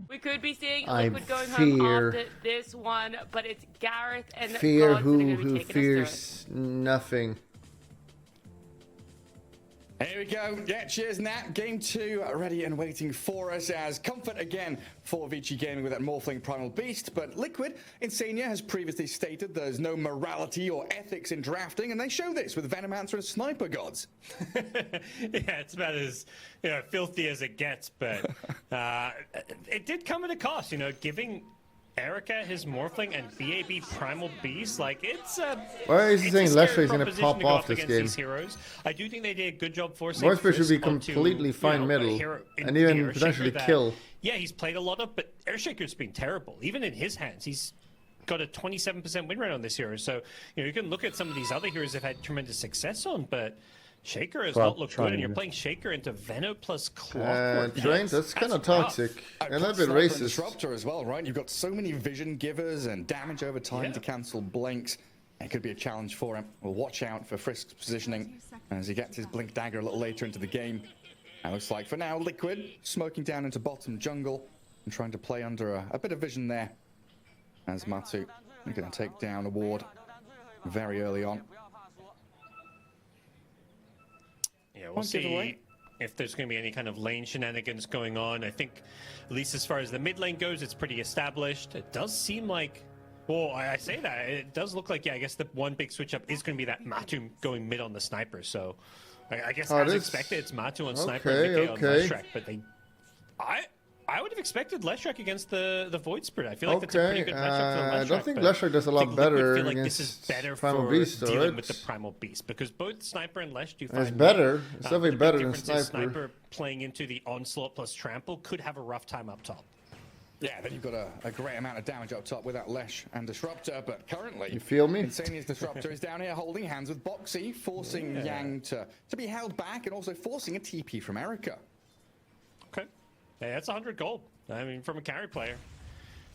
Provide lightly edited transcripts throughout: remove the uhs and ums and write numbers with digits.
We could be seeing Liquid going fear. home after this one, but it's Gareth and Fear Gods that are going to who be taking fears us nothing. Here we go. Yeah, cheers, Nat. Game 2 ready and waiting for us as comfort again for Vici Gaming with that Morphling Primal Beast. But Liquid, Insania has previously stated there's no morality or ethics in drafting, and they show this with Venomancer and Sniper Gods. Yeah, it's about as filthy as it gets, but it did come at a cost, giving Erica his Morphling and BAB Primal Beast, like it's Why is he saying Leshrae is going to proposition pop go off up this against game? these heroes. I do think they did a good job forcing Voiceper should be Frisk onto, completely fine middle, and even potentially kill. Yeah, he's played a lot of, but Airshaker's been terrible. Even in his hands, he's got a 27% win rate on this hero. So you can look at some of these other heroes they've had tremendous success on, but Shaker has not looked good, and you're playing Shaker into Veno plus Clockwork. Train, that's kind of toxic. And a little bit racist. Disruptor as well, right? You've got so many vision givers and damage over time to cancel blinks. It could be a challenge for him. We'll watch out for Frisk's positioning as he gets his blink dagger a little later into the game. And looks like for now, Liquid smoking down into bottom jungle and trying to play under a bit of vision there. As Matu is going to take down a ward very early on. Yeah, we'll see if there's going to be any kind of lane shenanigans going on. I think, at least as far as the mid lane goes, it's pretty established. It does seem like, well, I say that, it does look like, I guess the one big switch up is going to be that Matu going mid on the sniper. So I guess as expected, it's Matu on sniper and Mickey on Leshrae. But I would have expected Leshrae against the Void Spirit. I feel like that's a pretty good matchup for Leshrae. I don't think Leshrae does a lot better feel like against this is better Primal for Beast, dealing with the Primal Beast, because both Sniper and Lesh do find it's better. It's definitely the better big than difference is Sniper. Sniper playing into the Onslaught plus Trample could have a rough time up top. Yeah, then you've got a great amount of damage up top with that Lesh and Disruptor, but currently... You feel me? Insania's Disruptor is down here holding hands with Boxy, forcing Yang to be held back and also forcing a TP from Erica. Okay. Hey, that's 100 gold. I mean, from a carry player.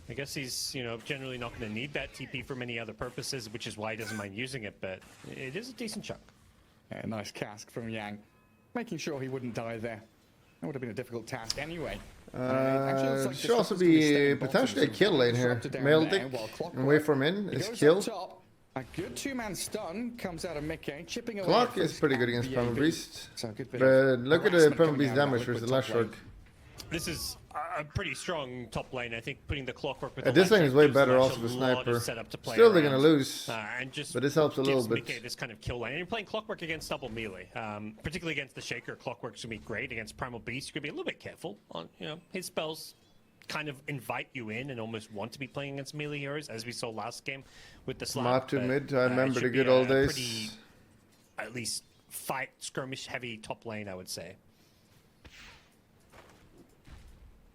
I guess he's, generally not going to need that TP for many other purposes, which is why he doesn't mind using it, but it is a decent chunk. Yeah, nice cask from Yang, making sure he wouldn't die there. That would have been a difficult task anyway. Should also be potentially a kill lane here. Meldic and wait for him in is kill. A good two-man stun comes out of Mickey, chipping away. Clock is pretty good against Primal Beast. But look at the harassment Primal Beast coming out damage versus with top lane. Leshrae. This is a pretty strong top lane. I think putting the Clockwork with This lane is way better also with with Sniper. Still they're going to lose, and just but this helps a little bit. Mickey this kind of kill lane. And you're playing Clockwork against double melee, particularly against the Shaker. Clockwork's going to be great. Against Primal Beast, you could be a little bit careful on, his spells kind of invite you in and almost want to be playing against melee heroes, as we saw last game with the slap. Matu mid, I remember the good old days. Pretty, at least fight skirmish heavy top lane, I would say.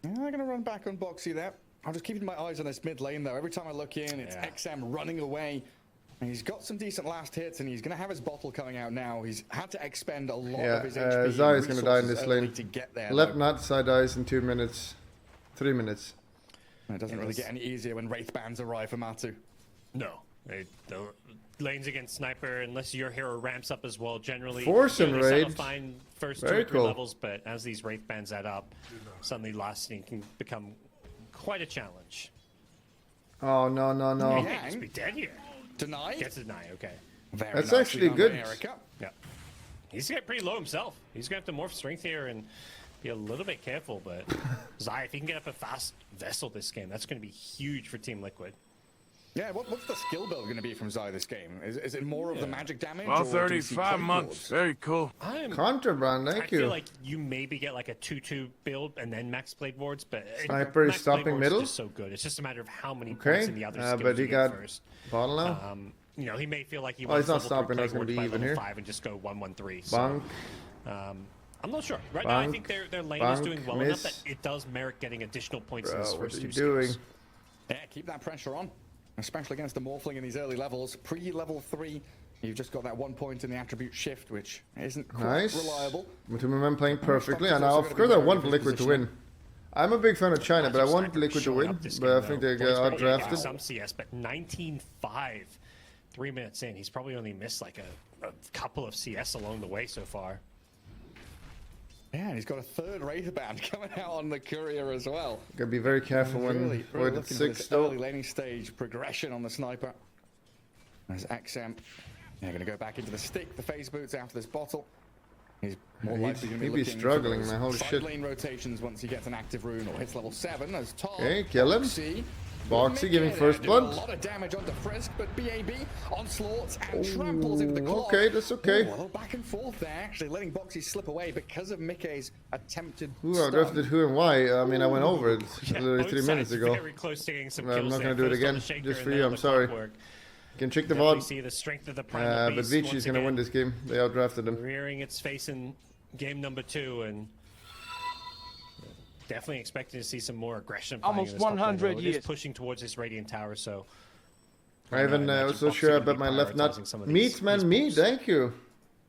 I'm going to run back on Boxy there. I'm just keeping my eyes on this mid lane though. Every time I look in, it's XM running away. And he's got some decent last hits, and he's going to have his bottle coming out now. He's had to expend a lot of his HP. Zai is going to die in this lane. To get there, Left nut, Zai dies in 2 minutes. 3 minutes. And it doesn't really get any easier when Wraith Bands arrive for Matu. No. The lanes against Sniper, unless your hero ramps up as well, generally Force and raid. Fine first Very 2 or 3 cool. levels, but as these Wraith Bands add up, suddenly lasting can become quite a challenge. Oh, no, no, no. He may just be dead here. Denied? Gets a deny, okay. Very That's nicely actually done good. by Erica. Yeah. He's getting pretty low himself. He's going to have to morph strength here and be a little bit careful, but Zai, if he can get up a fast Vessel this game, that's going to be huge for Team Liquid. Yeah, what's the skill build going to be from Zai this game? Is it more of the magic damage? Well, or do you see 35 play months. boards? Very cool. Contraband, I thank feel you. like you maybe get like a 2-2 build and then max blade wards, but Sniper is max blade stopping wards middle. Is just so good. It's just a matter of how many Okay, points in the other skills but he you got get first. bottle now. He may feel like he Oh, wants he's not level 3 stopping, blade that's gonna wards be by even level here. 5 and just go 1-1-3. Bonk. So, I'm not sure. Right now, I think their lane is doing well enough that it does merit getting additional points in Bro, this what first are 2 you doing? skills. Yeah, keep that pressure on, especially against the Morphling in these early levels. Pre-level 3, you've just got that 1 point in the attribute shift, which isn't quite reliable. Matumaman playing perfectly, and of course I want Liquid to win. I'm a big fan of China, but I want Liquid to win. But I think they got outdrafted. Some CS, but 19-5, 3 minutes in. He's probably only missed like a couple of CS along the way so far. Yeah, and he's got a third Wraith Band coming out on the Courier as well. Gotta be very careful when we're at looking for 6 this still. early laning stage progression on the Sniper. There's XM. They're going to go back into the stick, the phase boots after this bottle. He's more likely going to be looking struggling, for man. Holy side shit. lane rotations once he gets an active rune or hits level 7 as Tom. Okay, kill him. Boxy giving first blood. blood. A lot of damage onto Frisk, but BAB onslaughts and tramples into the clock. Okay, that's okay. Ooh, a little back and forth there, actually letting Boxy slip away because of Mickey's attempted Who I stun. drafted who and why? I mean, I went over it literally both 3 minutes sides ago. Very close to getting some I'm kills not there. gonna do it First on again, the Shaker just and for then you, on I'm the sorry. Clockwork. You can check the Definitely VOD. see the strength of the Primal But Beast Vici once is gonna again, win this game. They outdrafted him. rearing its face in game number 2, and definitely expecting to see some more aggression. Almost in this top lane, 100 though. It years. is pushing towards this Radiant Tower, so I even was so sure about my left nut. Meat, man, meat. Thank you.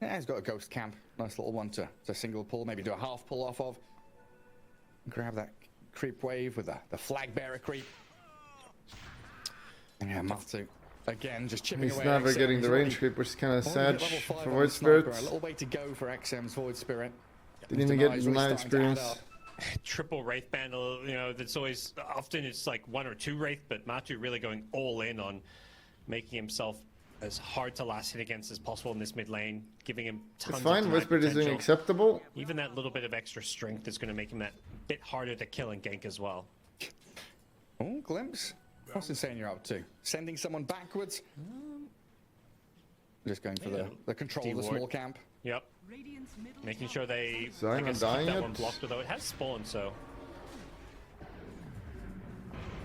Yeah, he's got a ghost camp. Nice little one to single pull, maybe do a half pull off of. Grab that creep wave with the flag bearer creep. Yeah, Matu. Again, just chipping He's away. never XM. getting the He's range already- creep, which is kind of already sad hit level 5 for on the Void Sniper. Spirits. A little way to go for XM's Void Spirit. Didn't even get my experience. triple Wraith Band, you know, that's always, often it's like 1 or 2 Wraith, but Matu really going all in on making himself as hard to last hit against as possible in this mid lane, giving him tons It's of fine. tonight Void Spirit is doing potential. acceptable. Even that little bit of extra strength is going to make him that bit harder to kill and gank as well. Oh, glimpse. What's Insane you're up to? Sending someone backwards? Just going for the control of the small camp. Yep. Making sure they Zion keep dying that yet? one blocked, although it has spawned, so.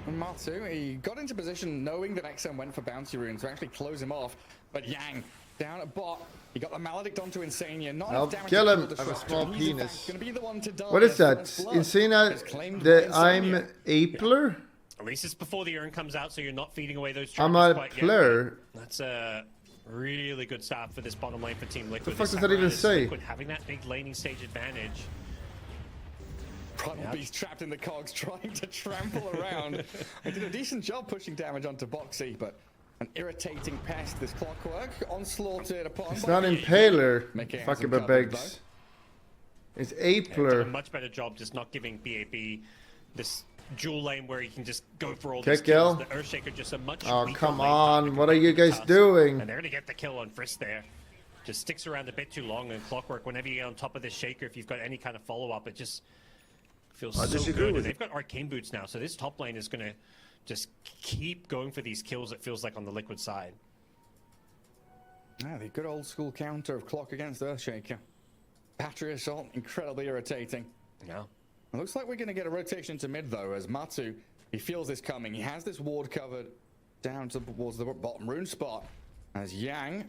And Matu, he got into position knowing that XM went for bouncy runes to actually close him off. But Yang, down at bot, he got the Maledict onto Insania. Not I'll enough damage kill to him. the I have a disruptor. small He's in fact penis. gonna be the one to die What is as that? first blood Insana, is claimed the by I'm Insania. Apler? At least it's before the urn comes out, so you're not feeding away those I'm trappers a quite yet. player. That's a really good start for this bottom lane for Team Liquid. The fuck This does time that even around, it's say? Liquid having that big laning stage advantage. Primal Beast trapped in the cogs, trying to trample around. He did a decent job pushing damage onto Boxy, but an irritating pest, this Clockwork, onslaughted upon. It's by not BAB. Impaler. Mickey has Fuck him it, but covered, begs. It's Did a Apler. much better job just not giving BAB this dual lane where he can just go for all Okay, these kills. kill. The Earthshaker just a much Oh, weaker come lane on. target What are you compared to guys Tusk. doing? And they're going to get the kill on Frisk there. Just sticks around a bit too long, and Clockwork, whenever you get on top of this Shaker, if you've got any kind of follow-up, it just feels so disagree good. with And they've got Arcane Boots now, so this top lane is going to just keep going for these kills, it feels like, on the Liquid side. Ah, the good old school counter of Clock against Earthshaker. Battery Assault, incredibly irritating. Yeah. It looks like we're going to get a rotation to mid, though, as Matu, he feels this coming. He has this ward covered down towards the bottom rune spot. As Yang,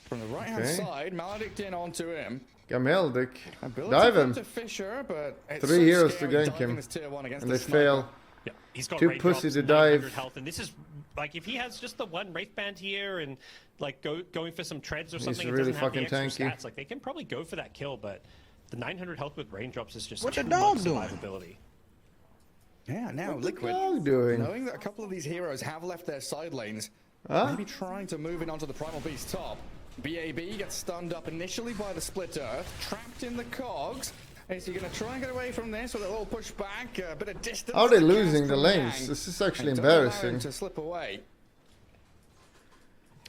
from the right-hand Okay. side, Maledict in onto him. Gameldic. Ability Dive him. to Fisher, but it's 3 so heroes to scary gank diving him. this tier 1 against And the they sniper. fail. Yeah, he's got Too raindrops, pussy to 900 dive. health, and this is like if he has just the one Wraith Band here and like going for some treads or something, really it doesn't have the fucking extra tanky. stats. Like they can probably go for that kill, but the 900 health with raindrops is just What the too dog much doing? survivability. Yeah, now What's the Liquid, dog doing? knowing that a couple of these heroes have left their side lanes, Huh? maybe trying to move in onto the Primal Beast top. BAB gets stunned up initially by the Split Earth, trapped in the cogs. Is he going to try and get away from this with a little push back, a bit of distance? How are they to losing cast the from lanes? Yang, This is actually and doesn't allow him embarrassing. to slip away.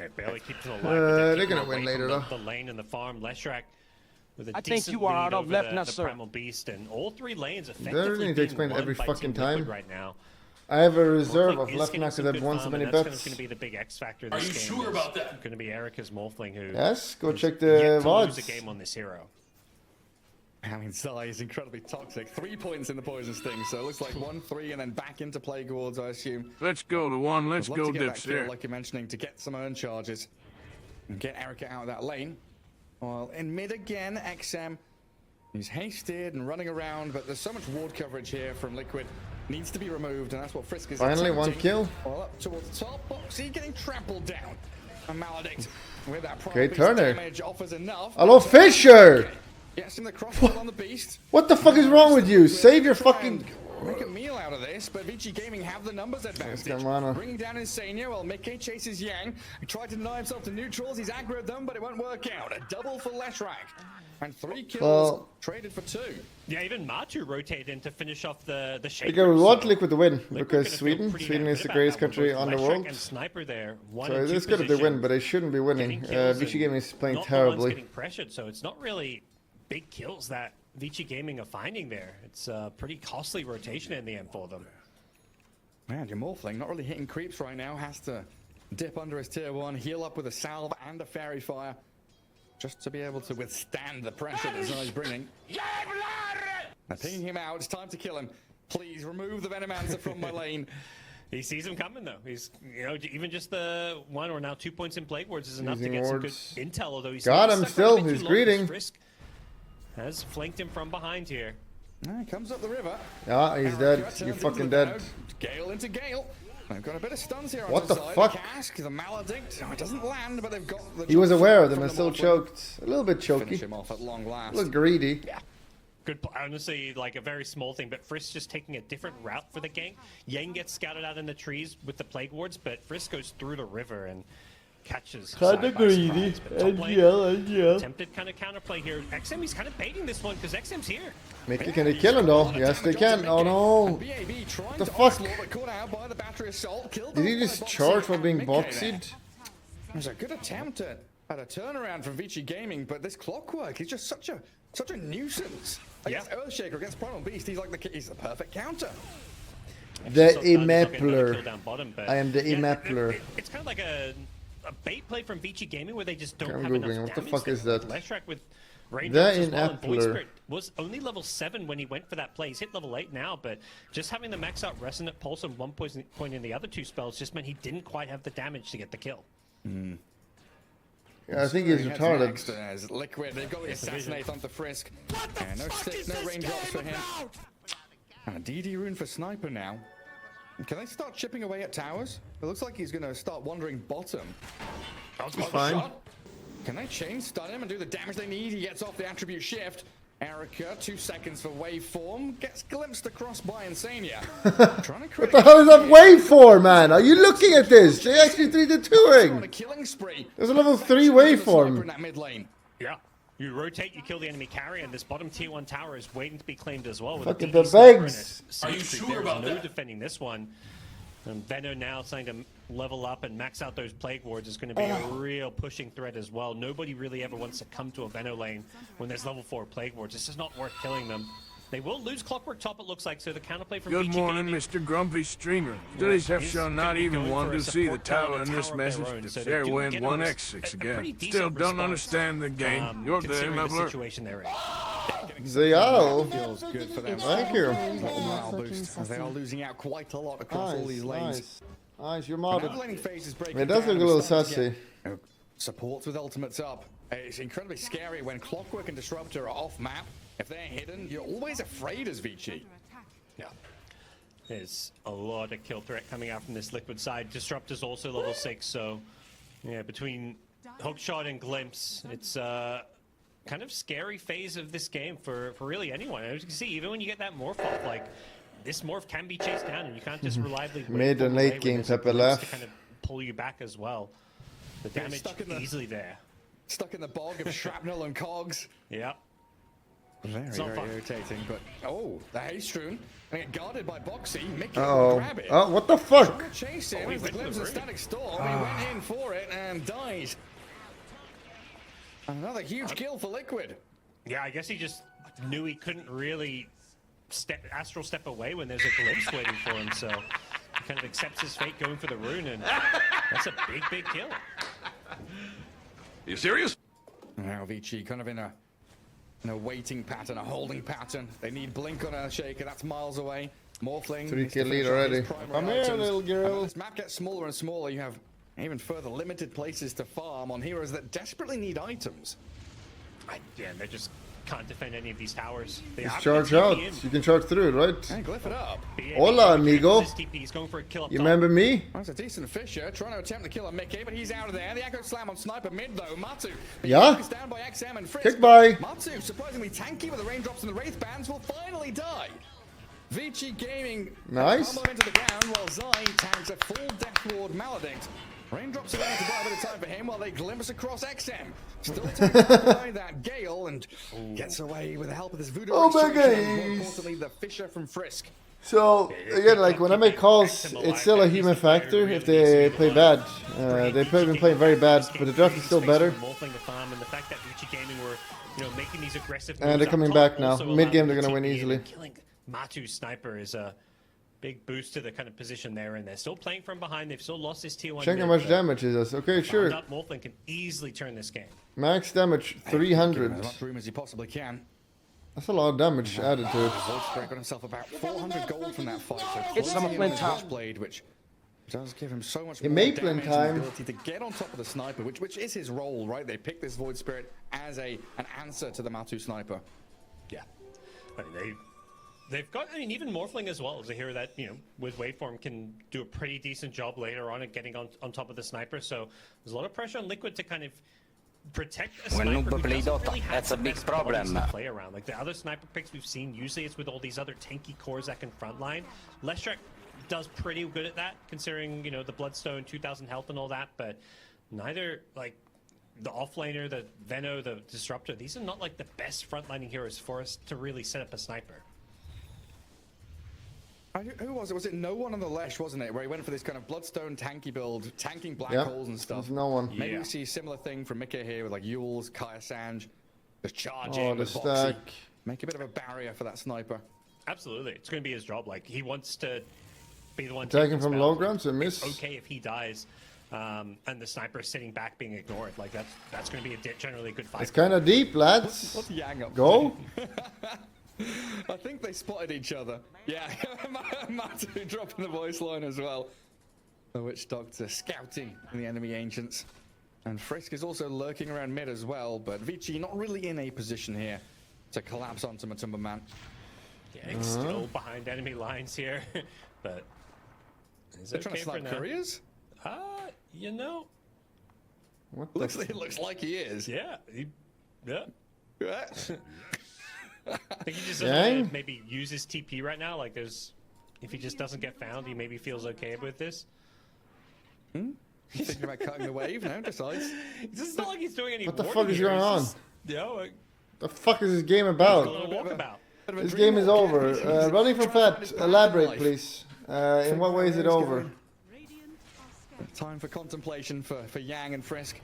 It barely keeps it alive. but they're keeping gonna win away later, from though. The lane and the farm. Leshrac with a I think decent you are lead out of over left the, nut, the sir. Primal Beast, and all 3 lanes really effectively need to being explain won every by fucking Team Liquid time. right now. I have a reserve Morphling of is left getting knuck some that good won so farm, many and that's bets. going to be the big X factor. This game sure about that? Going to be Erica's Morphling, who Yes, go has check yet the to lose a VODs. game on this hero. I mean, Zai is incredibly toxic. 3 points in the Poison Sting, so it looks like 1-3 and then back into Plague Wards, I assume. Let's go to one. Let's I'd go love to get that dips kill, there. like you're mentioning, to get some earn charges and get Erica out of that lane. While in mid again, XM, he's hasted and running around, but there's so much ward coverage here from Liquid. Needs to be removed, and that's what Frisk is Finally, one attempting. kill. Well, up towards the top, Boxy getting trampled down. And Maledict, with that Primal Okay, Beast Turner. damage, offers enough. Hello, Fisher! Gets him the crossbow on the Beast. What the fuck is wrong with you? Save your fucking... Make a meal out of this, but Vici Gaming have the numbers advantage. Gamana. Bringing down Insania while Mickey chases Yang. He tried to deny himself to neutrals. He's aggroed them, but it won't work out. A double for Leshrac. And 3 kills Well, traded for 2. Yeah, even Matu rotated in to finish off the shaker. okay, we want so Liquid to win Liquid because gonna feel pretty Sweden damn is good the about greatest that one, country both on the Leshrac world. and Sniper there, 1 So and 2 this could have been win, but they shouldn't be winning. getting kills Vici and Gaming is playing not the ones terribly. getting pressured, so it's not really big kills that Vici Gaming are finding there. It's a pretty costly rotation in the end for them. Man, your Morphling not really hitting creeps right now. Has to dip under his tier 1, heal up with a salve and a fairy fire, just to be able to withstand the pressure that Zai's bringing. They're pinging him out. It's time to kill him. Please remove the Venomancer from my lane. He sees him coming though. He's, you know, even just the 1 or now 2 points in plague wards is enough to Using get wards. some good intel. Although he's Got him stuck still. around a bit He's too long, 'cause greeting. Frisk has flanked him from behind here. Comes up the river. Yeah, he's dead. You fucking dead. Gale into Gale. They've got a bit of stuns here. What onto the Zai. fuck? Cask, the Maledict. Oh, it doesn't land, but they've got the He was job aware of them from and the still Morphling. choked. A little bit Finish choky. him off at long last. A little greedy. Good, honestly, like a very small thing, but Frisk just taking a different route for the gank. Yang gets scouted out in the trees with the plague wards, but Frisk goes through the river and catches. Kinda greedy. NGL. Attempted kind of counterplay here. XM, he's kind of baiting this one because XM's here. Mickey, can they kill him though? Yes, they can. Oh no. The fuck? Did Did he just charge while being boxied? It was a good attempt at a turnaround from Vici Gaming, but this Clockwork is just such a nuisance. Against Earthshaker, against Primal Beast, he's the perfect counter. The Sometimes he'll get another kill Immapler. down bottom, but I am the yeah, Immapler. It's kind of like a bait play from Vici Gaming where they just don't I'm have googling. enough What the damage fuck there. is that? Leshrac with Raindrops The as well, and Void Immapler. Spirit was only level 7 when he went for that play. He's hit level 8 now, but just having the max out Resonant Pulse and 1 point in the other 2 spells just meant he didn't quite have the damage to get the kill. Yeah, I think he's retarded. Next, as Liquid, they've got the assassinate onto Frisk. And no stick, no raindrops for him. And a DD rune for Sniper now. Can they start chipping away at towers? It looks like he's going to start wandering bottom. Fine. Can they chain stun him and do the damage they need? He gets off the attribute shift. Erica, 2 seconds for waveform, gets glimpsed across by Insania. What the hell is that wave for, man? Are you looking at this? They actually 3-2-ing. On a killing spree. There's a level 3 Sniper in waveform. that mid lane. Yeah. You rotate, you kill the enemy carry, and this bottom tier 1 tower is waiting to be claimed as well. With Fucking a the DD sniper bags. and a sentry. There's no defending this one. And Veno now starting to level up and max out those plague wards is going to be a real pushing threat as well. Nobody really ever wants to come to a Veno lane when there's level 4 plague wards. It's just not worth killing them. They will lose Clockwork top, it looks like, so the counterplay from Good Vici morning, Gaming- Mr. Grumpy Streamer. Studies have He's shown gonna not be even going one for a to see the support tower tower in and this tower of their message. own, To so they dare do win get 1x6 a pretty again. decent Still don't response, understand the game. You're there, considering the Muffler. situation they're in. Zayal. Feels good for them. Thank you. Little morale boost, as they are losing out quite a lot across all these lanes. Nice. Nice, you're Now the modded. laning phase is breaking It does down look a little and starting to sassy. get, supports with ultimates up. It's incredibly scary when Clockwork and Disruptor are off map. If they're hidden, you're always afraid as Vici. Yeah. There's a lot of kill threat coming out from this Liquid side. Disruptor's also level 6, so yeah, between Hookshot and Glimpse, it's a kind of scary phase of this game for really anyone. As you can see, even when you get that morph off, like, this morph can be chased down, and you can't just reliably Mid and late game Pepper Pepe left. to kind of pull you back as well. The damage stuck in the- easily there. Stuck in the bog of shrapnel and cogs. Yeah. Very, not very fun. irritating, but the haste rune. And get guarded by Boxy. Mickey will Uh-oh. grab it. Oh, what the fuck? Trying to chase him. he As the went for glimpse the of rune. Static Storm. He went in for it and died. Another huge kill for Liquid. Yeah, I guess he just knew he couldn't really astral step away when there's a glimpse waiting for him, so he kind of accepts his fate going for the rune, and that's a big kill. You serious? Now Vici kind of in a waiting pattern, a holding pattern. They need Blink on Earthshaker. That's miles away. Morphling. 3K lead already. Come here, little girl. As this map gets smaller and smaller, you have even further limited places to farm on heroes that desperately need items. Yeah, they just can't defend any of these towers. They Just have charge the TP out. in. You can charge through it, right? And glyph it up. Hola, amigo. This TP, he's going for a kill up You top. remember me? That's a decent Fisher trying to attempt to kill a Mickey, but he's out of there. The Echo Slam on Sniper mid though. Matu. Yeah? Is down by XM and Frisk. Kick by. Matu, surprisingly tanky with the raindrops and the Wraith bands, will finally die. Vici Gaming Nice. pummeled into the ground while Zai tags a full Death Ward Maledict Raindrops are going to buy a bit of time for him while they glimpse across XM. Still taken by that Gale and gets away with the help of this Voodoo. Oh my Restriction, and more God. importantly, the Fisher from Frisk. So again, like when I make calls, it's still a human factor if they play bad. They've been playing very bad, but the draft is still better. And they're coming back now. Mid game, they're gonna win easily. Killing Matu's sniper is a big boost to the kind of position they're in. They're still playing from behind. They've still lost this tier 1. Check how much damage it does. Okay, sure. Morphling can easily turn this game. Max damage 300. As much room as he possibly can. That's a lot of damage added to it. Volkswagen got himself about 400 gold from that fight. So It's Summerflint time. Blade, which does give him so much In more Maplin damage time. and ability to get on top of the sniper, which is his role, right? They picked this Void Spirit as an answer to the Matu sniper. Yeah. I mean, they've got, I mean, even Morphling as well is a hero that, you know, with Waveform can do a pretty decent job later on at getting on top of the sniper. So there's a lot of pressure on Liquid to kind of protect a sniper who doesn't really have that's a the big best problem. bodies to play around. Like the other sniper picks we've seen, usually it's with all these other tanky cores that can frontline. Leshrac does pretty good at that, considering, you know, the Bloodstone, 2,000 health and all that, but neither, like, the offlaner, the Veno, the Disruptor, these are not like the best frontlining heroes for us to really set up a sniper. Who was it? Was it no one on the Lesh, wasn't it? Where he went for this kind of Bloodstone tanky build, tanking black Yep, holes and stuff. there's no one. Maybe Yeah. we see a similar thing from Mickey here with like Yules, Kaya Sanj, just charging Oh, the with Boxy. stack. Make a bit of a barrier for that sniper. Absolutely. It's going to be his job. Like, he wants to be the one Attacking taking from spells. low ground, so miss. It's okay if he dies, and the sniper is sitting back being ignored. Like, that's going to be generally a good fight. It's kind of deep, lads. What's Yang up Go. to? I think they spotted each other. Yeah, Matu dropping the voice line as well. The Witch Doctor scouting in the enemy ancients. And Frisk is also lurking around mid as well, but Vici not really in a position here to collapse onto Matumba Man. Yeah, he's still behind enemy lines here, but is They're it trying okay to for snipe now? couriers? You know, What the It looks like he is. yeah. Yeah. Yeah. I think he just Yang? doesn't maybe use his TP right now. Like, if he just doesn't get found, he maybe feels okay with this. Thinking about cutting the wave, no, decides. It's just not like he's doing any What the warning fuck is here. going It's on? just, you know, like, The fuck is this game a about? little walkabout. Bit of a This dream game is walk, over. yeah. He's Running from trying to find Fat, his path in elaborate, life. please. In what way is it over? Time for contemplation for Yang and Frisk.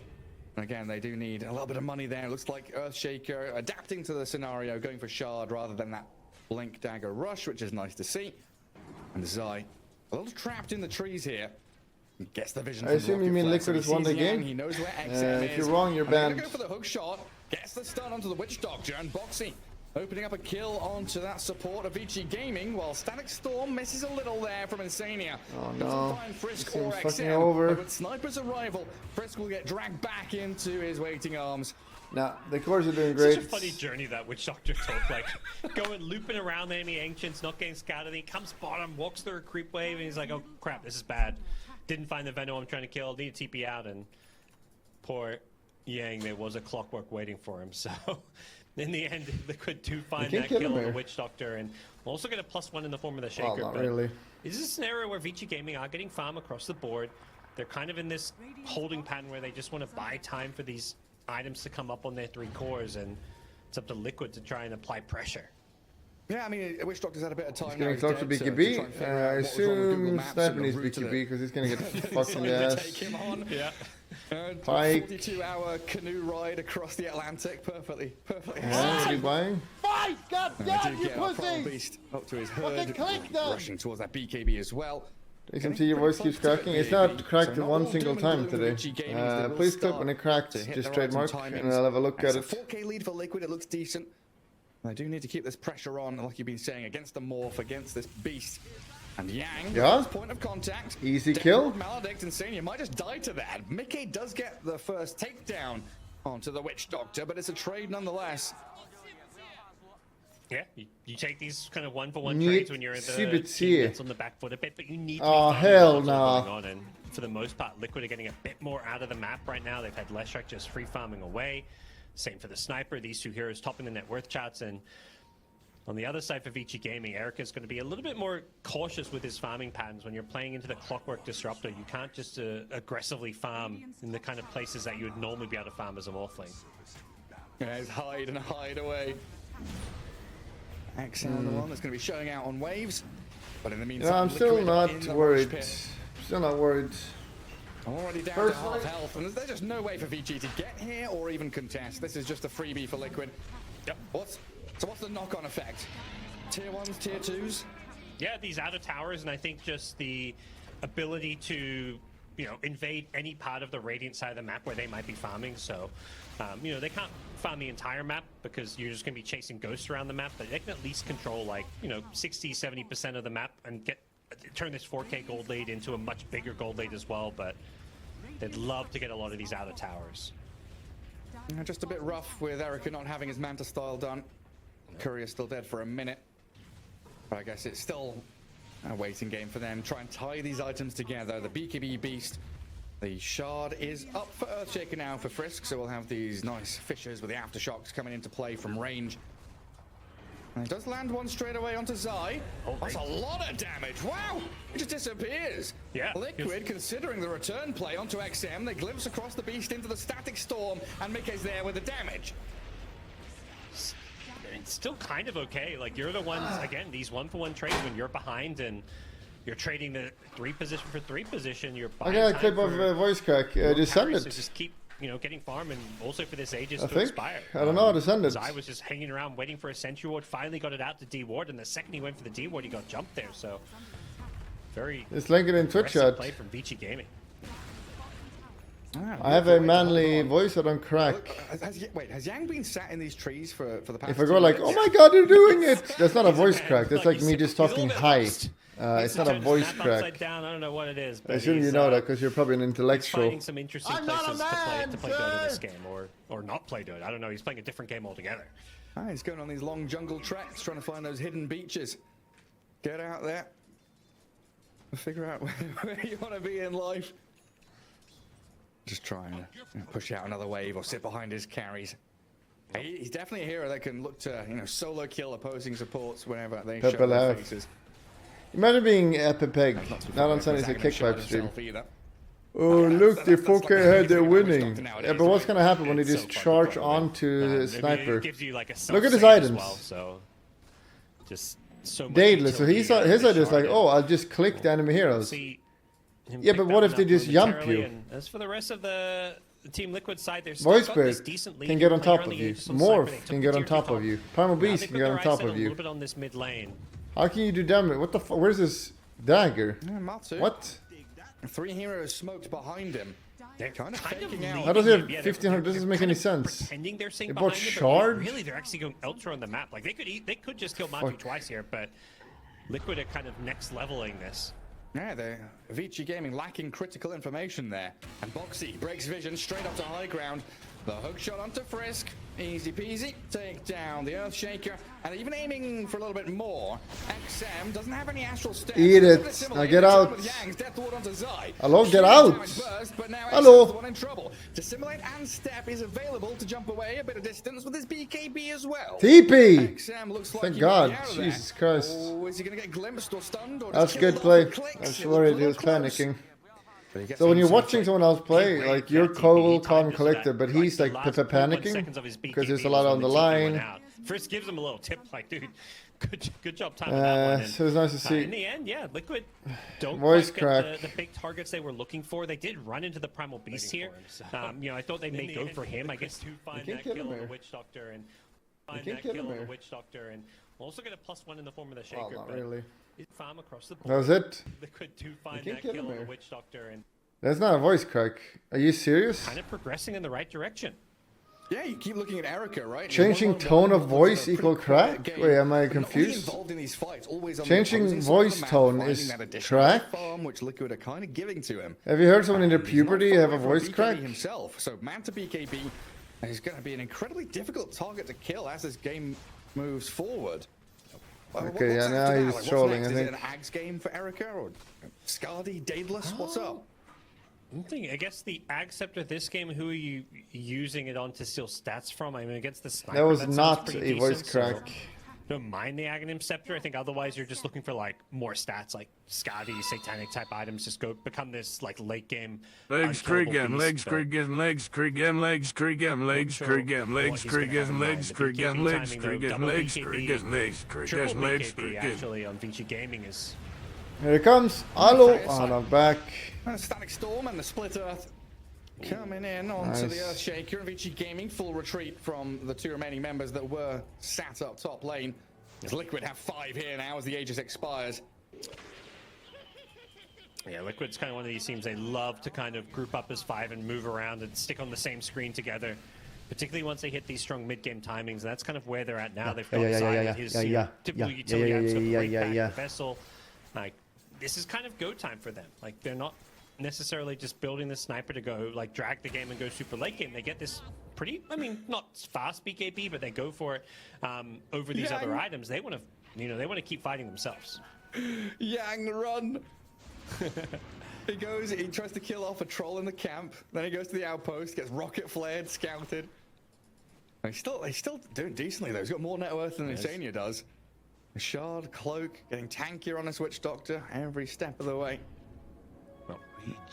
And again, they do need a little bit of money there. It looks like Earthshaker adapting to the scenario, going for Shard rather than that Blink Dagger Rush, which is nice to see. And Zai, a little trapped in the trees here. He gets the vision. I from assume you Rocket mean Flare, Liquid so he has won sees the Yang, game? He knows where XM If is. you're wrong, you're And they're gonna banned. go for the hook shot. Gets the stun onto the Witch Doctor, and Boxy opening up a kill onto that support of Vici Gaming, while Static Storm misses a little there from Insania. Oh, Doesn't no. find Frisk This or game's fucking XM, over. but with Sniper's arrival, Frisk will get dragged back into his waiting arms. Nah, the cores are doing Such great. a funny journey that Witch Doctor took, like going looping around the enemy ancients, not getting scouted. He comes bottom, walks through a creep wave, and he's like, "Oh crap, this is bad." Didn't find the Venom I'm trying to kill. Need to TP out, and poor Yang, there was a clockwork waiting for him. So in the end, Liquid do find can't that kill kill him on the here. Witch Doctor, and also get a +1 in the form of the Well, Shaker. not but really. This is a scenario where Vici Gaming are getting farm across the board. They're kind of in this holding pattern where they just want to buy time for these items to come up on their 3 cores, and it's up to Liquid to try and apply pressure. Yeah, I mean, Witch Doctor's had a bit of time. He's getting close to BKB. I assume Sniper needs BKB because he's gonna get fucked in the To ass. take him on. Yeah. Pike. 42-hour canoe ride across the Atlantic, perfectly. Yeah, what are you buying? Fight! God And damn, they do you get our Primal pussies! Beast up to his Fucking hood, click them! rushing towards that BKB as well. XMT, your voice keeps cracking. It's not cracked one single time today. Please clip when it cracks, just trademark, and I'll have a look at It's it. a 4K lead for Liquid, it looks decent. I do need to keep this pressure on, like you've been saying, against the Morph, against this beast. And Yang, Yeah. his point of contact. Easy Downward kill. Maledict and Senior might just die to that. Mickey does get the first takedown onto the Witch Doctor, but it's a trade nonetheless. Yeah, you take these kind of one-for-one Need trades when you're in the Sibitsi. team that's on the back foot a bit, but you need to Oh, be finding hell what's nah. going on. And for the most part, Liquid are getting a bit more out of the map right now. They've had Leshrac just free farming away. Same for the Sniper. These 2 heroes topping the net worth charts, and On the other side for Vici Gaming, Eric is going to be a little bit more cautious with his farming patterns. When you're playing into the Clockwork Disruptor, you can't just aggressively farm in the kind of places that you would normally be able to farm as a Morphling. Guys, hide and hide away. XM, the one that's going to be showing out on waves. But in the meantime, Yeah, I'm still Liquid not in the worried. rush pit. Still not worried. Already down to half health, and there's just no way for VG to get here or even contest. This is just a freebie for Liquid. Yep. What's the knock-on effect? Tier 1s, Tier 2s? Yeah, these outer towers, and I think just the ability to, you know, invade any part of the Radiant side of the map where they might be farming. So, you know, they can't farm the entire map because you're just going to be chasing ghosts around the map, but they can at least control, like, you know, 60-70% of the map and turn this 4K gold lead into a much bigger gold lead as well. But they'd love to get a lot of these outer towers. Just a bit rough with Erica not having his Manta style done. Courier's still dead for a minute. But I guess it's still a waiting game for them. Try and tie these items together. The BKB Beast. The Shard is up for Earthshaker now for Frisk. So we'll have these nice fissures with the Aftershocks coming into play from range. And it does land one straight away onto Zai. Oh, that's a lot of damage. Wow! It just disappears. Yeah. Liquid, considering the return play onto XM, they glimpse across the Beast into the Static Storm, and Mickey's there with the damage. It's still kind of okay. Like, you're the ones, again, these 1-for-1 trades when you're behind and you're trading the 3 position for 3 position. You're I behind. got a clip of voice crack. Descended. So just keep, you know, getting farm and also for this Aegis I to think. expire. I don't know. Descended. I was just hanging around waiting for a Sentry Ward. Finally got it out to D-Ward, and the second he went for the D-Ward, he got jumped there. So very. It's linked in Twitch chat. Play from Vici Gaming. I have a manly voice that don't crack. Has Yang been sat in these trees for the past? If I go like, oh my god, you're doing it! That's not a voice crack. That's like me just talking high. It's not a voice crack. Down. I don't know what it is. I assume you know that because you're probably an intellectual. Finding some interesting places to play Dota this game, or not play Dota. I don't know. He's playing a different game altogether. He's going on these long jungle treks, trying to find those hidden beaches. Get out there. Figure out where you want to be in life. Just trying to push out another wave or sit behind his carries. He's definitely a hero that can look to, you know, solo kill opposing supports whenever they show their faces. Imagine being Pepeg, not on Sunny's a kickback stream. Oh look, the 4K head, they're winning. Yeah, but what's gonna happen when they just charge onto the sniper? Look at his items. Well, so just so much Daedalus, so his idea is like, oh, I'll just click the enemy heroes. Yeah, but what if they just jump you? And as for the rest of the Team Liquid side, there's Voice Spirit can get on top of you. Morph can get on top of you. Primal Beast can get on top of you. On this mid lane. How can you do damage? What the fuck? Where's this dagger? What? 3 heroes smoked behind him. They're kind of faking out. How does he have 1500? Doesn't make any sense. Pretending they're saying They bought behind Shard? them, but really they're actually going ultra on the map. Like they could just kill Matu twice here, but Liquid are kind of next leveling this. Yeah, the Vici Gaming lacking critical information there. And Boxy breaks vision straight up to high ground. The hook shot onto Frisk. Easy peasy. Take down the Earthshaker. And even aiming for a little bit more. XM doesn't have any astral steps. Eat it. Now get out. Hello, get out. Hello. In trouble. Dissimulate and step is available to jump away a bit of distance with his BKB as well. TP. XM looks like Thank God. Jesus Christ. Oh, is he going to get glimpsed or stunned? Or That's good play. I was worried he was panicking. So when you're watching someone else play, like you're cool, calm, and collected, but he's like panicking because there's a lot on the line. Frisk gives him a little tip, like, dude, good job timing that one. So it's nice to see. In the end, yeah, Liquid don't Voice quite crack. get the big targets they were looking for. They did run into the Primal Beast here. You know, I thought they may go for him. I guess to find that kill on the Witch Doctor and find that kill on the Witch Doctor and also get a +1 in the form of the Shaker. Oh, not really. Farm across the board. That was it. Liquid to find that kill on the Witch Doctor and That's not a voice crack. Are you serious? kind of progressing in the right direction. Yeah, you keep looking at Erica, right? Changing tone of voice equal crack? Wait, am I confused? Changing voice tone is crack? Which Liquid are kind of giving to him. Have you heard someone in their puberty have a voice crack? Himself. So Manta BKB is going to be an incredibly difficult target to kill as this game moves forward. Okay, yeah, now he's trolling, I think. Is it an Ags game for Erica or Scardy, Daedalus? What's up? I'm thinking, I guess the Ag Scepter this game, who are you using it on to steal stats from? I mean, against the Sniper, That was not pretty a voice decent, crack. don't mind the Aghanim Scepter. I think otherwise you're just looking for like more stats, like Skadi, Satanic type items. Just become this like late game. Legs, Krigan, legs, Krigan, legs, Krigan, legs, Krigan, legs, Krigan, legs, Krigan, legs, Krigan, legs, Krigan, legs, Krigan, legs, Krigan, legs, Krigan. Actually, on Vici Gaming is. Here it comes. Hello. And I'm back. And a Static Storm and the Split Earth coming in onto the Earthshaker, and Vici Gaming full retreat from the 2 remaining members that were sat up top lane. As Liquid have 5 here now as the Aegis expires. Yeah, Liquid's kind of one of these teams, they love to kind of group up as 5 and move around and stick on the same screen together. Particularly once they hit these strong mid-game timings, and that's kind of where they're at now. They've got his typical utility items to break back the vessel. Like, this is kind of go time for them. Like, they're not necessarily just building the sniper to go like drag the game and go super late game. They get this pretty, I mean, not fast BKB, but they go for it over these other items. They want to, they want to keep fighting themselves. Yang, run! He tries to kill off a troll in the camp. Then he goes to the outpost, gets rocket flared, scouted. He's still doing decently though. He's got more net worth than Insania does. A shard, cloak, getting tankier on his Witch Doctor every step of the way.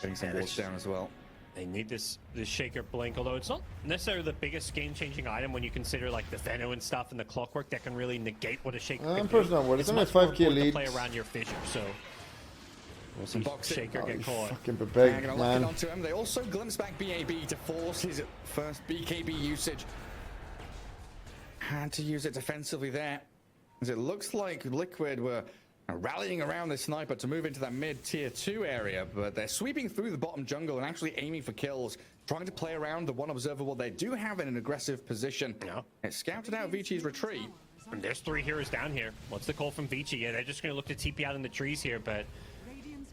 Getting some wards down as well. They need this Shaker Blink, although it's not necessarily the biggest game-changing item when you consider like the Veno and stuff and the Clockwork that can really negate what a Shaker can do. I'm personally not worried. It's only a 5k lead. Play around your fissure, so we'll see Shaker get caught. Fucking big, man. Onto him. They also glimpse back BAB to force his first BKB usage. Had to use it defensively there, as it looks like Liquid were rallying around this sniper to move into that mid-tier 2 area, but they're sweeping through the bottom jungle and actually aiming for kills, trying to play around the one observable they do have in an aggressive position. It scouted out Vici's retreat. And there's 3 heroes down here. What's the call from Vici? Yeah, they're just going to look to TP out in the trees here, but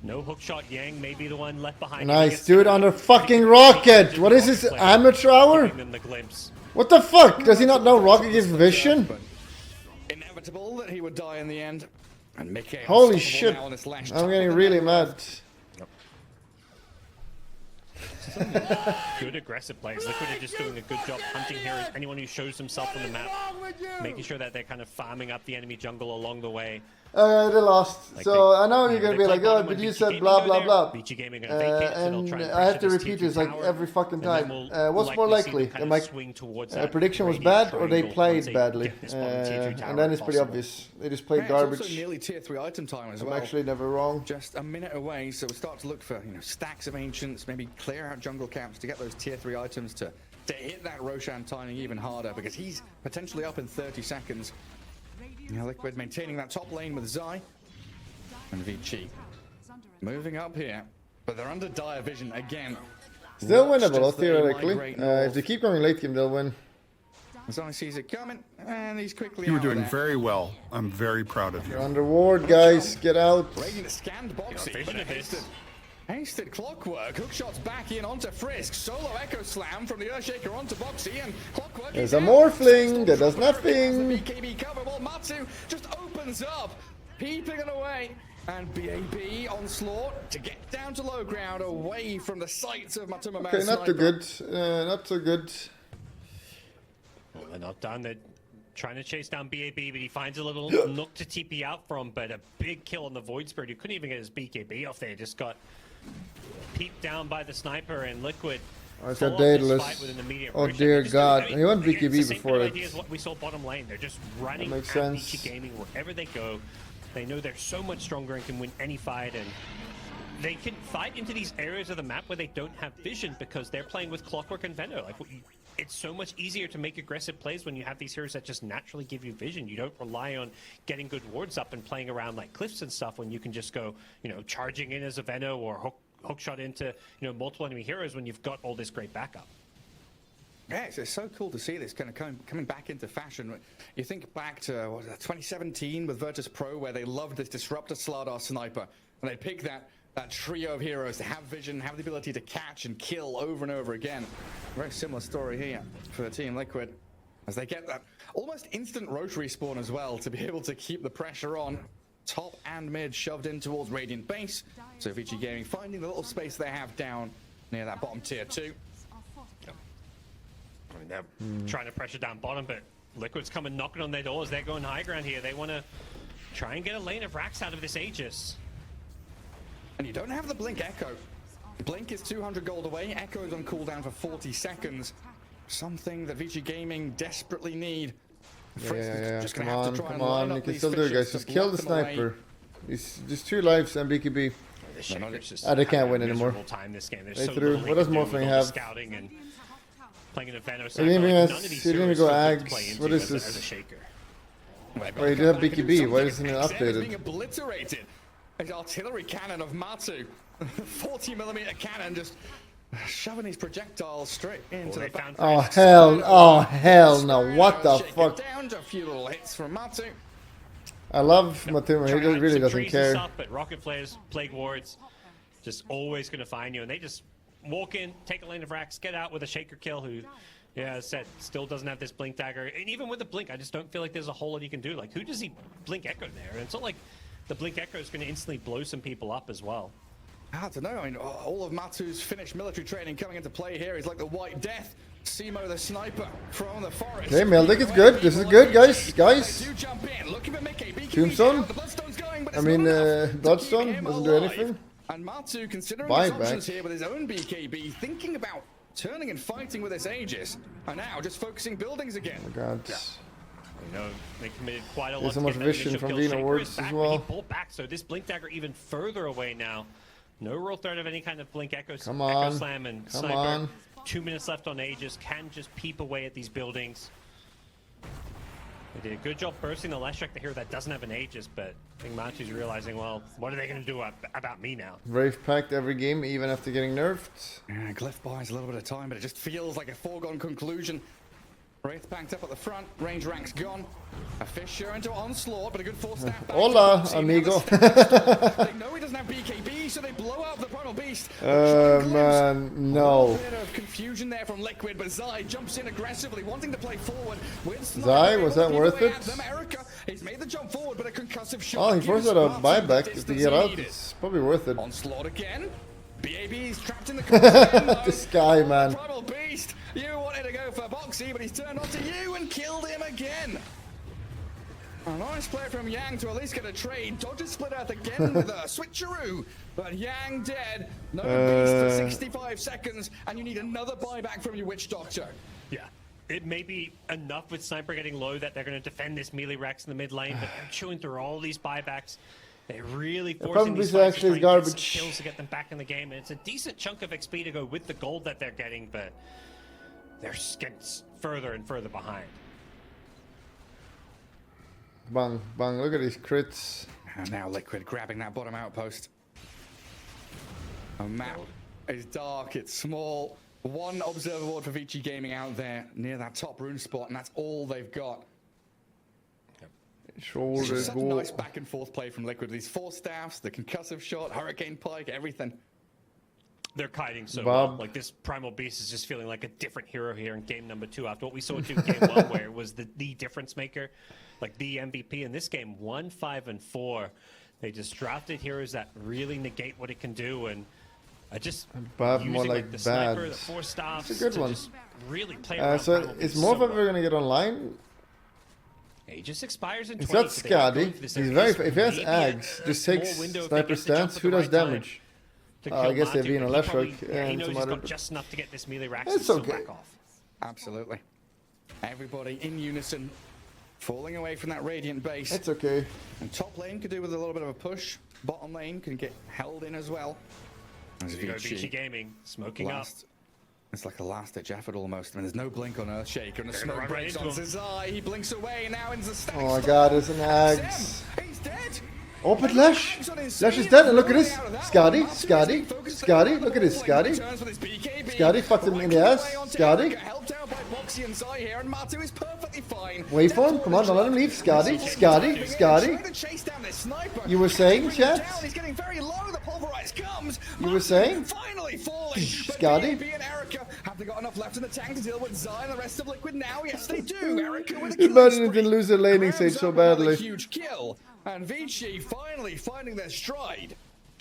no hookshot. Yang may be the one left behind. Nice, dude, on the fucking rocket. What is this, amateur hour? What the fuck? Does he not know rocket gives vision? Inevitable that he would die in the end. And Mickey, holy shit, I'm getting really mad. Good aggressive plays. Liquid are just doing a good job hunting heroes. Anyone who shows himself on the map, making sure that they're kind of farming up the enemy jungle along the way. They lost. Like so I know you're gonna be like, oh, but you said blah blah blah. And I have to repeat this like every fucking time. What's more likely? My prediction was bad or they played badly? And then it's pretty obvious. They just played garbage. It's also nearly tier 3 item time as well. I'm actually never wrong. Just a minute away, so we'll start to look for stacks of ancients, maybe clear out jungle camps to get those tier 3 items to hit that Roshan timing even harder, because he's potentially up in 30 seconds. Liquid maintaining that top lane with Zai and Vici moving up here, but they're under dire vision again. Still winnable, theoretically. If they keep going late game, they'll win. Zai sees it coming, and he's quickly. You were doing very well. I'm very proud of you. You're under ward, guys. Get out. Radiant scanned Boxy, but hasted Clockwork. Hookshot's back in onto Frisk. Solo Echo Slam from the Earthshaker onto Boxy, and Clockwork. There's a Morphling that does nothing. The BKB cover. Well, Matsu just opens up, peeping it away. And BAB onslaught to get down to low ground, away from the sights of Matuma. Okay, not too good. Not so good. Well, they're not done. They're trying to chase down BAB, but he finds a little nook to TP out from, but a big kill on the Void Spirit, who couldn't even get his BKB off there. Just got peeped down by the sniper, and Liquid. Oh, it's a Daedalus. Oh dear God. He went BKB before it. Is what we saw bottom lane. They're just running at Vici Gaming wherever they go. They know they're so much stronger and can win any fight, and they can fight into these areas of the map where they don't have vision because they're playing with Clockwork and Veno. Like, it's so much easier to make aggressive plays when you have these heroes that just naturally give you vision. You don't rely on getting good wards up and playing around like cliffs and stuff when you can just go, charging in as a Veno or hookshot into, multiple enemy heroes when you've got all this great backup. Yeah, it's so cool to see this kind of coming back into fashion. You think back to 2017 with Virtus Pro, where they loved this Disruptor Slardar sniper, and they picked that trio of heroes that have vision, have the ability to catch and kill over and over again. Very similar story here for Team Liquid, as they get that almost instant rotary spawn as well to be able to keep the pressure on. Top and mid shoved in towards Radiant base. So Vici Gaming finding the little space they have down near that bottom tier 2. I mean, they're trying to pressure down bottom, but Liquid's coming knocking on their doors. They're going high ground here. They want to try and get a lane of racks out of this Aegis. And you don't have the Blink Echo. Blink is 200 gold away. Echo is on cooldown for 40 seconds. Something that VG Gaming desperately need. Yeah. Come on. You can still do it, guys. Just kill the sniper. He's just 2 lives and BKB. They can't win anymore. They threw. What does Morphling have? Playing in a Venom, He didn't even go Ags. What is this? Oh, he did have BKB. Why isn't it updated? Being obliterated. An artillery cannon of Matu. 40mm cannon just shoving his projectiles straight into the back. Oh hell no. What the fuck? Down to a few little hits from Matu. I love Matuma. He really doesn't care. Stuff, but rocket flares, plague wards, just always going to find you. And they just walk in, take a lane of racks, get out with a shaker kill who, yeah, as I said, still doesn't have this blink dagger. And even with the blink, I just don't feel like there's a whole lot he can do. Like, who does he blink echo there? And it's not like the blink echo is going to instantly blow some people up as well. I don't know. I mean, all of Matu's finished military training coming into play here. He's like the White Death. Simo the sniper from the forest. Okay, Meldick is good. This is good, guys. Tombstone? I mean, Bloodstone doesn't do anything. And Matu, considering his options here with his own BKB, thinking about turning and fighting with this Aegis, and now just focusing buildings again. Oh my god. Yeah. You know, they committed quite a lot. There's so much vision from Dino Works as well. He pulled back, so this blink dagger even further away now. No real threat of any kind of blink echo slam and sniper. 2 minutes left on Aegis, can just peep away at these buildings. They did a good job bursting the Leshrac to here that doesn't have an Aegis, but I think Matu's realizing, well, what are they going to do about me now? Wraith packed every game, even after getting nerfed. Yeah, Glyph buys a little bit of time, but it just feels like a foregone conclusion. Wraith banked up at the front, range rank's gone. A Fissure into onslaught, but a good 4-staff back. Hola, amigo. They know he doesn't have BKB, so they blow out the Primal Beast. Man, no. A bit of confusion there from Liquid, but Zai jumps in aggressively, wanting to play forward. Zai, was that worth it? America, he's made the jump forward, but a concussive shot. Oh, he forced out a buyback to get out. It's probably worth it. Onslaught again. BAB's trapped in the corner. This guy, man. Primal Beast, you wanted to go for Boxy, but he's turned onto you and killed him again. A nice play from Yang to at least get a trade. Dodger split out again with a switcheroo, but Yang dead. No Beast for 65 seconds, and you need another buyback from your Witch Doctor. Yeah. It may be enough with Sniper getting low that they're going to defend this melee Rex in the mid lane, but they're chewing through all these buybacks. They're really forcing these fights to try and get some kills to get them back in the game, and it's a decent chunk of XP to go with the gold that they're getting, but they're getting further and further behind. Bang, bang, look at these crits. And now Liquid grabbing that bottom outpost. A map is dark, it's small. One observer ward for VG Gaming out there near that top rune spot, and that's all they've got. Shoulders such a nice back and forth play from Liquid. These 4 staffs, the concussive shot, Hurricane Pike, everything. They're kiting so well. Like, this Primal Beast is just feeling like a different hero here in game number 2 after what we saw in game 1, where it was the difference maker, like the MVP. In this game, 1, 5, and 4, they just drafted heroes that really negate what it can do, and just using more like the bad. sniper, the 4 staffs, it's a good one. Just really play around. So is Morph ever well. gonna get online? Aegis expires in 20. It's not Scotty. He's very. If he has Ags, just takes sniper stance. Who does damage? I guess they've been a Leshrac and some other. Just enough to get this melee rack. It's okay. Back off. Absolutely. Everybody in unison, falling away from that Radiant base. It's okay. And top lane could do with a little bit of a push. Bottom lane can get held in as well. As VG Gaming smoking up. It's like a last ditch effort almost. I mean, there's no blink on Earthshaker, and the smoke breaks on Zai. He blinks away, and now into the stack. Oh my god, there's an Ags. He's dead. Oh, but Lesh! Lesh is dead, and look at this! Scotty, Scotty, Scotty, look at this, Scotty! Scotty fucked him in the ass, Scotty! Wait for him, come on, don't let him leave, Scotty, Scotty, Scotty! You were saying, chat? You were saying? Scotty? Have they got enough left in the tank to deal with Zai and the rest of Liquid now? Yes, they do. Erica with a imagine it didn't lose their laning stage so badly. Huge kill. And Vici finally finding their stride.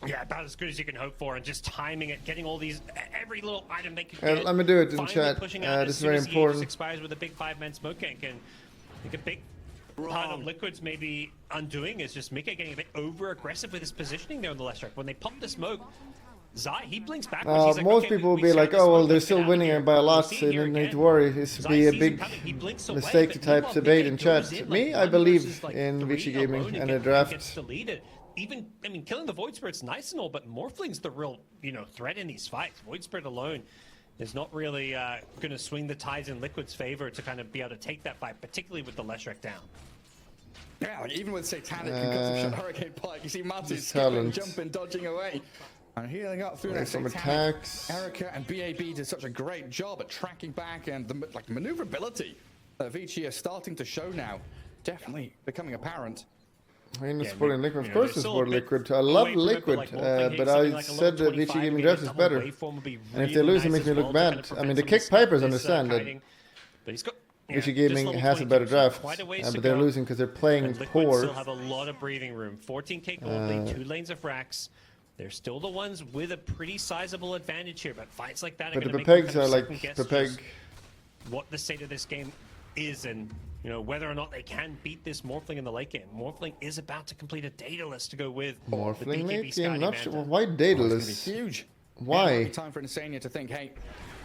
Yeah, about as good as you can hope for, and just timing it, getting all these, every little item they can get. Let me do it in chat. This is very important. Expires with a big 5-man smoke gank, and think a big part of Liquid's maybe undoing is just Mika getting a bit over aggressive with his positioning there on the left track. When they pop the smoke, Zai, he blinks backwards. He's like, most okay, people will we be saw like, the oh, well, smoke, they're let's still get out of winning here. it by a lot, See so here you don't need to again. worry. This would Zai be a sees him big coming, he blinks away, mistake to but type meanwhile, debate Mika in goes chat. in, Me, like, I one believe versus, like, in three Vici Gaming alone and a gets draft. deleted. Even, I mean, killing the Void Spirit's nice and all, but Morphling's the real, threat in these fights. Void Spirit alone is not really going to swing the tides in Liquid's favor to kind of be able to take that fight, particularly with the Leshrac down. Yeah, like even with Satanic concussive shot Hurricane Pike, you see Mattis talent. jumping, dodging away. And healing up through Away that from Satanic. attacks. Erica and BAB did such a great job at tracking back, and the maneuverability that Vici is starting to show now. Definitely becoming apparent. I mean, Yeah, supporting Nick, Liquid. Of you know, course, there's I still support a bit Liquid. I love away from it, Liquid, like, Morphling but hitting I like a said level that Vici 25 Gaming against Draft the is whole better. waveform would be And if really they lose, nice it makes as me well look to kind bad. of I mean, the prevent kick some pipers this, understand that kiting. But he's got, Vici just Gaming level has a better 22, so draft. quite a ways to But they're go. losing because they're playing And Liquid poor. still have a lot of breathing room. 14k gold lead, 2 lanes of racks. They're still the ones with a pretty sizable advantage here, but fights like that are But going the to make you Pepegs kind are of like second-guess Pepeg. just what the state of this game is, and whether or not they can beat this Morphling in the late game. Morphling is about to complete a Daedalus to go with the Morphling BKB late game? Scouting Not sure. Manta. Well, why Daedalus? It's gonna be huge. Why? It might be time for Insania to think, hey,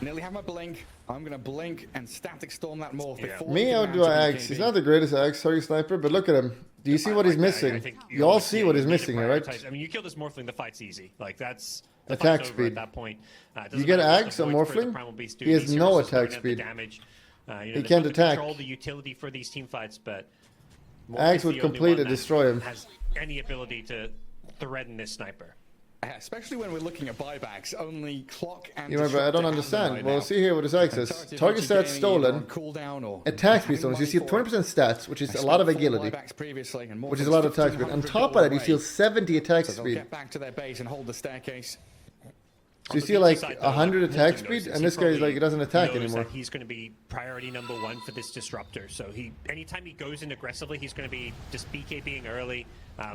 nearly have my blink. I'm going to blink and static storm that morph before Me, we how can do I mount axe? BKB. He's not the greatest axe, sorry, Sniper, but look at him. Do you see what he's I missing? think You all honestly, see what you he's need to missing here, right? prioritize. I mean, you kill this Morphling, the fight's easy. Like, that's the Attack fight's over speed. at that point. It You doesn't get matter what axe the on Void Spirit, the Morphling, Primal Beast do. he has These no heroes just attack don't have the speed. damage. He They can't don't attack. control the utility for these team fights, but Axe Morphing's would the only complete one it, that destroy him. has any ability to threaten this sniper. Yeah, especially when we're looking at buybacks, only clock and You remember, I don't Disruptor understand. right well, now. see here what his axe says. Entirety of Target Vici stats Gaming stolen. either on cooldown or Attack speed having stolen. So you money see for it. 20% stats, which is They a lot of spent 4 agility. buybacks previously, and Which is a Morphing's lot of attack speed. On 1,500 top of that, you gold steal away. 70 attack So they'll speed. get back to their base and hold the staircase. So you On the see VG like side, though, 100 like, attack Morphling speed, knows and this guy's probably like, he doesn't attack knows anymore. that he's going to be priority number 1 for this disruptor. So anytime he goes in aggressively, he's going to be just BKBing early.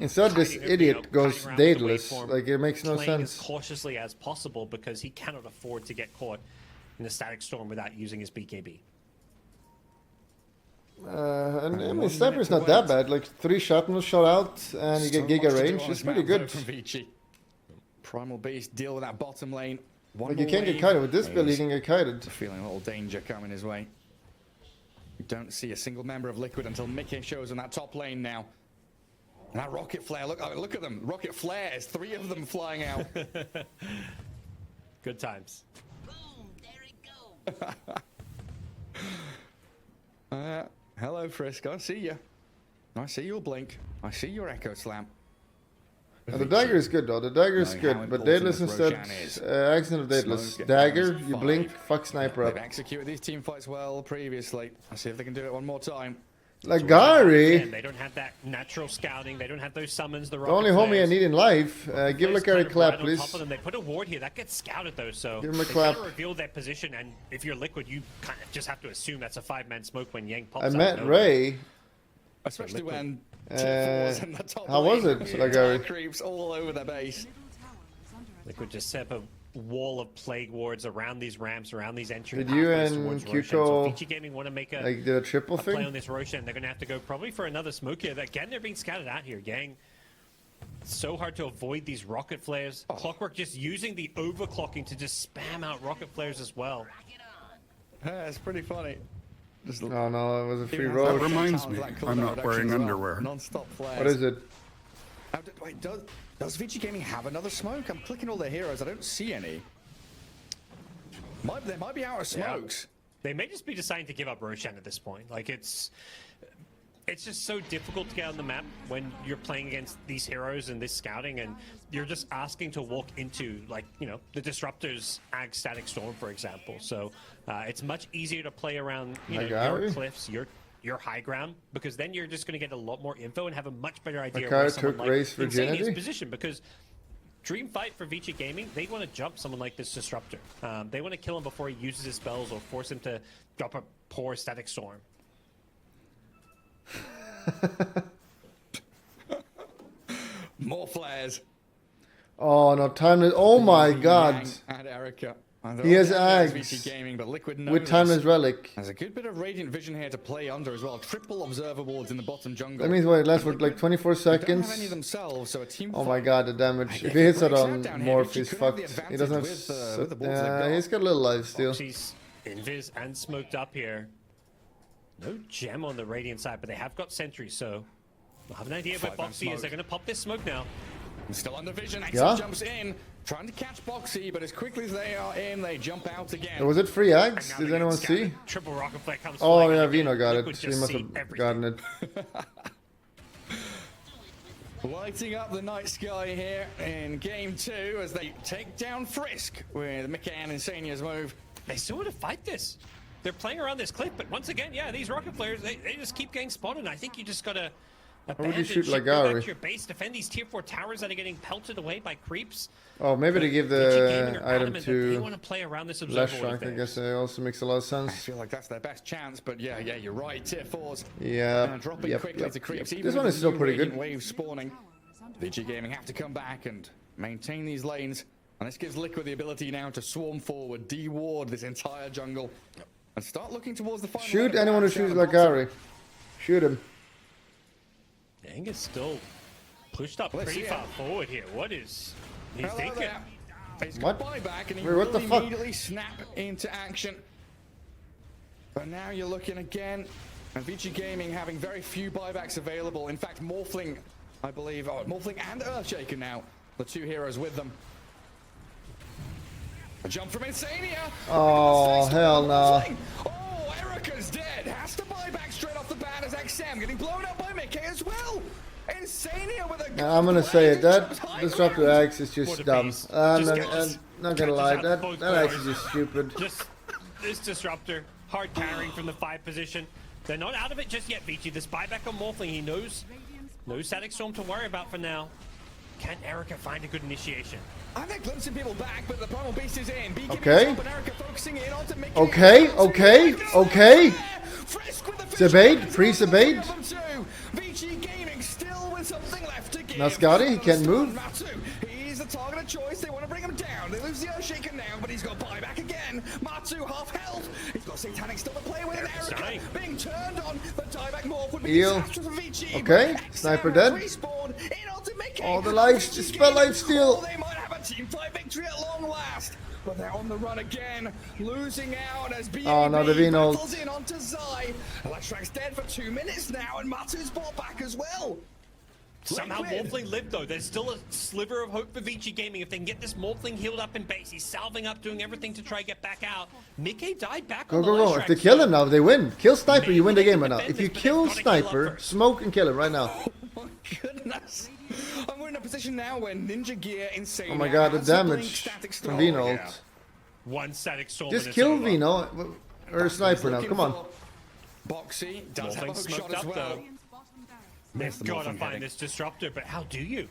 Instead, this hiding, idiot goes hiding around with the Daedalus. waveform, Like, it makes no playing sense. as cautiously as possible because he cannot afford to get caught in the static storm without using his BKB. And I mean, 1 Sniper's minute not to that wait. bad. Like 3 shrapnels shot out, and you get So Giga much to do range. on It's this pretty map, though, good. from Vici. Primal Beast, deal with that bottom lane. One Like, you more can't get wave. kited. With this build, you He's can get kited. feeling a little danger coming his way. You don't see a single member of Liquid until Mickey shows in that top lane now. And that rocket flare, look at them. Rocket flares, 3 of them flying out. Good times. Boom, there it goes. Hello, Frisk. I see you. I see your blink. I see your echo slam. The dagger is good though. The dagger is Knowing good, how but important Daedalus this instead. Roshan is. Accent of Daedalus. Smoke Dagger, advantage you 5. blink, fuck Sniper They've up. executed these team fights well previously. Let's see if they can do it one more time. Again, Lagari, they don't have that natural scouting. They don't have those summons. The the only homie I need in life. Give Those Lagari kind a of clap, right on please. top of them. They put a ward here. That gets scouted, though, so Give him a they clap. kind of reveal their position, and if you're Liquid, you kind of just have to assume that's a 5-man smoke when Yang pops I out met of nowhere. Ray. Especially when Uh, T4 was in the top how was lane. it, Lagari? Creeps all over their base. Liquid just set up a wall of plague wards around these ramps, around these entry Did you pathways and towards Roshan. Kyuko, So Vici Gaming want to make a, Like, did a triple a play on thing? this Roshan. They're going to have to go probably for another smoke here. Again, they're being scouted out here. Yang, so hard to avoid these rocket flares. Clockwork just using the overclocking to just spam out rocket flares as well. Yeah, it's pretty funny. Just Oh no, it was a free even That road. has reminds that me, cooldown I'm not reduction wearing as well. underwear. Non-stop flares. What is it? Wait, does Vici Gaming have another smoke? I'm clicking all their heroes. I don't see any. They might be out of smokes. They may just be deciding to give up Roshan at this point. Like, it's just so difficult to get on the map when you're playing against these heroes and this scouting, and you're just asking to walk into, like, the Disruptor's Ag Static Storm, for example. So it's much easier to play around, your Lagari? cliffs, your high ground, because then you're just going to get a lot more info and have a much better idea of Lagari where someone took like race Insania's virginity? position, because Dream fight for Vici Gaming, they want to jump someone like this Disruptor. They want to kill him before he uses his spells or force him to drop a poor Static Storm. More flares. Oh no, time to. Oh my Yang god. and Erica. He has Ags Ags Gaming, but Liquid with knows Timeless Relic. there's a good bit of Radiant Vision here to play under as well. Triple observer boards in the bottom jungle. That means what, it lasts for like 24 They don't have any seconds. themselves, so a team Oh fight. my god, the damage. If he hits it on Breaks out down here, Morph, Vici he's could have the fucked. He doesn't have... advantage with the boards they've Yeah, got. he's got a little life still. She's invis and smoked up here. No gem on the Radiant side, but they have got sentries, so we'll have an idea where 5-man Boxy is. smoke. They're going to pop this smoke now. Still under vision. Axel Yeah. jumps in, trying to catch Boxy, but as quickly as they are in, they jump out again. Was it free And Ags? now Did they're anyone getting see? scattered. Triple rocket flare comes Oh flying yeah, out again. Vino got Liquid it. He just must see have everything. gotten it. Lighting up the night sky here in game 2 as they take down Frisk with Mickey and Insania's move. They still want to fight this. They're playing around this cliff, but once again, yeah, these rocket flares, they just keep getting spotted. And I think you just gotta would you abandon shoot ship, go Lagari? back to your base, defend these tier 4 towers that are getting pelted away by creeps. Oh, maybe they give Vici Gaming the are item adamant that they to want to play around this Less observer Shrunk. I guess it also makes a lot of I sense. feel like that's their best chance, but yeah, you're right. Tier 4s Yeah. dropping quickly to creeps. Even This one with is the still new pretty Radiant good. Wave spawning, VG Gaming have to come back and maintain these lanes. And this gives Liquid the ability now to swarm forward, de-ward this entire jungle, and start looking towards the final. Shoot line of anyone who backs down shoots the bottom. Lagari. Shoot him. Dang is still pushed up Let's pretty see it. far forward here. What is he Hello thinking? there. He's What? got buyback and he Wait, what will the fuck? immediately snap into action. But now you're looking again, and VG Gaming having very few buybacks available. In fact, Morphling, I believe, Morphling and Earthshaker now, the two heroes with them. A jump from Insania. Oh, hell no. Oh, Erica's dead. Has to buy back straight off the bat as XM getting blown up by Mickey as well. Insania with a I'm gonna say it. That high Disruptor ground. Axe is What just a dumb. beast. I'm Just not, catches- I'm not gonna catches lie. out That both Axe is cores. just stupid. Just this disruptor, hard carrying from the 5 position. They're not out of it just yet, Vici. This buyback on Morphling, he knows no Static Storm to worry about for now. Can Erica find a good initiation? And they're glimpsing people back, but the Primal Beast is in. Beacon Okay. is up and Erica focusing in onto Mickey. Okay, okay, okay. Frisk with the It's a bait, Priest a bait. VG Gaming still with something left to give. Now Scotty, he can't move. Matu, he's the target of choice. They want to bring him down. They lose the Earthshaker now, but he's got buyback again. Matu half health. He's got Satanic still to play with. And Erica's Erica dying. being turned on. The dieback morph would be Heal. disastrous for VG. Okay, but Sniper XM dead. respawn in onto Mickey. All the lives, VG dispel Gaming, life steal. oh, they might have a team fight victory at long last. But they're on the run again, losing out as BAB Oh, no, the Vino. battles in onto Zai. Electrack's dead for 2 minutes now, and Matu's brought back as well. Somehow Liquid. Morphling lived though. There's still a sliver of hope for Vici Gaming. If they can get this Morphling healed up in base, he's salving up, doing everything to try to get back out. Mickey died back Go, on the go, go. last If they track, kill so- him now, they win. Kill Sniper, you win the game right now. Defend If you this, but kill they've gotta kill up Sniper, first. smoke and kill him right now. Oh my goodness. And we're in a position now where Ninja Gear Insane. Oh my god, the has a blink damage static from storm. Vino. Yeah. One Static Storm. Just and it's kill over. Vino. Or Sniper now, Looking come on. for Boxy does have a Morphling hook shot smoked as up, well. though. Missed They've the got to Morphling find heading. this disruptor, but how do you?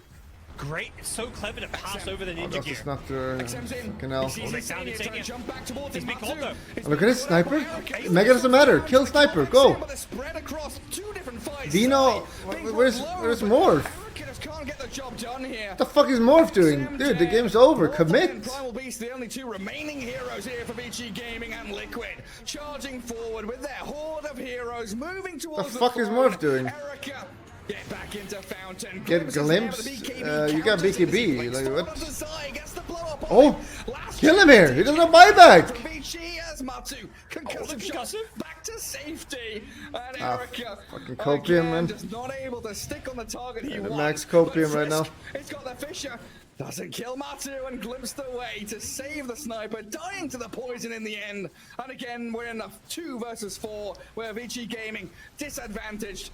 Great, it's so clever to pass over the Ninja That's Gear. just not the XM's in. canal. He sees They found Insania trying to Insania. jump back towards He's him. been caught, Matu though. is Look at this, being caught Sniper. by Erica. Mega doesn't matter. Kill Sniper, go. But they're spread across 2 different fights. Vino, Zai being where's put low, Morph? but Erica just can't get the job done here. What the fuck is Morph doing? XM Dude, the dead. game's over. Morph Commit. and Primal Beast, the only 2 remaining heroes here for VG Gaming and Liquid, charging forward with their horde of heroes, moving towards The fuck is throne. Morph doing? Erica, get back into Fountain. Get Glimpses now, glimpse? but the BKB You got counters it as he BKB, flicks like, forward what? onto Zai, gets the blow up on Oh, him. Last kill him chance here. to He doesn't have from buyback. VG as Matu. Concussive the shot concussive? back to safety. And Ah, Erica fucking copium, again, man. just not able to stick on the target he the wants. max copium But right now. Frisk, it's got the Fisher. Doesn't kill Matu and glimpsed away to save the Sniper, dying to the poison in the end. And again, we're in a 2 versus 4 where VG Gaming disadvantaged.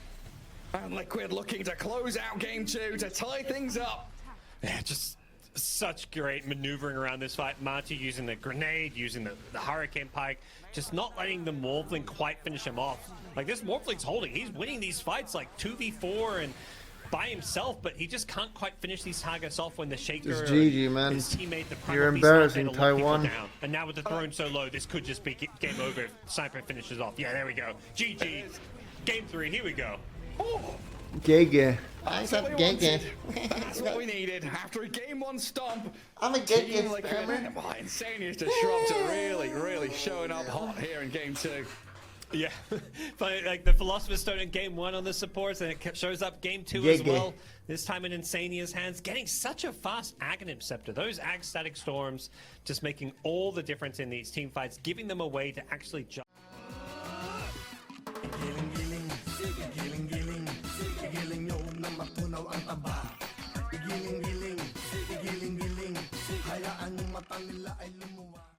And Liquid looking to close out game 2 to tie things up. Yeah, just such great maneuvering around this fight. Marty using the grenade, using the Hurricane Pike, just not letting the Morphling quite finish him off. Like, this Morphling's holding. He's winning these fights like 2v4 and by himself, but he just can't quite finish these targets off when the Shaker, Just GG, man. his teammate, the Primal You're Beast, embarrassing not there to lock Taiwan. people down. And now with the throne so low, this could just be game over if Sniper finishes off. Yeah, there we go. GG. Game 3, here we go. Oh, GG. That's what we wanted. That's what we needed. After a game 1 stomp, I'm a team GG. Liquid, Insania's Disruptor really showing up hot here in game 2. Yeah, but like the Philosopher's Stone in game 1 on the supports, and it shows up game 2 as well. This time in Insania's hands, getting such a fast Aghanim Scepter. Those Ag Static Storms just making all the difference in these team fights, giving them a way to actually jump.